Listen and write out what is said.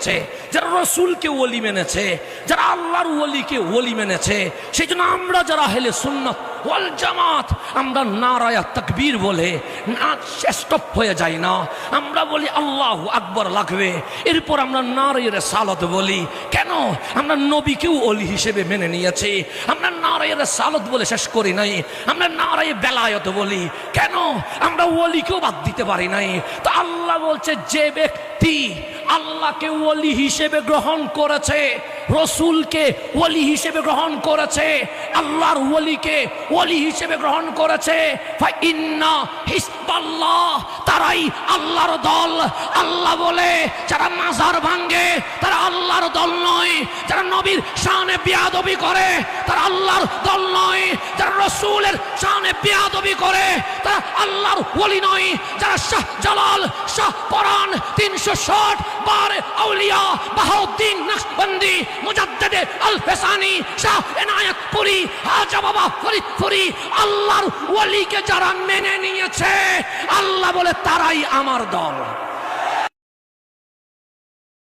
যারা রসুলকে ওলি মেনেছে, যারা আল্লাহর ওলিকে ওলি মেনেছে, সেই জন্য আমরা যারা আহলে সুন্নাত ওয়াল জামাত, আমরা নারায়ে তাকবীর বলে স্টপ হয়ে যাই না। আমরা বলি আল্লাহু আকবার লাগবে, এরপর আমরা নারায়ে রিসালাত বলি। কেন? আমরা নবীকেও ওলি হিসেবে মেনে নিয়েছি। আমরা নারায়ে রিসালাত বলে শেষ করি নাই, আমরা নারায়ে বেলায়েত বলি। কেন? আমরা ওলিকেও বাদ দিতে পারি নাই। তো আল্লাহ বলছে, যে ব্যক্তি আল্লাহকে ওলি হিসেবে গ্রহণ করেছে, রসুলকে ওলি হিসেবে গ্রহণ করেছে, আল্লাহর ওলিকে ওলি হিসেবে গ্রহণ করেছে, ফাইন্না হিজবাল্লাহ, তারাই আল্লাহর দল। আল্লাহ বলে যারা মাজার ভাঙে তারা আল্লাহর দল নয়, যারা নবীর শানে বেয়াদবি করে তারা আল্লাহর দল নয়, যারা রসুলের শানে বেয়াদবি করে তারা আল্লাহর ওলি নয়, যারা শাহ জালাল, শাহ পরান, 360 বার আউলিয়া, বাহাউদ্দিন নকশবন্দি, মুজাদ্দিদে আল ফেসানি, শাহ এনায়েত পুরি, হাজা বাবা ফরিদপুরি, আল্লাহর ওলিকে যারা মেনে নিয়েছে, আল্লাহ বলে তারাই আমার দল।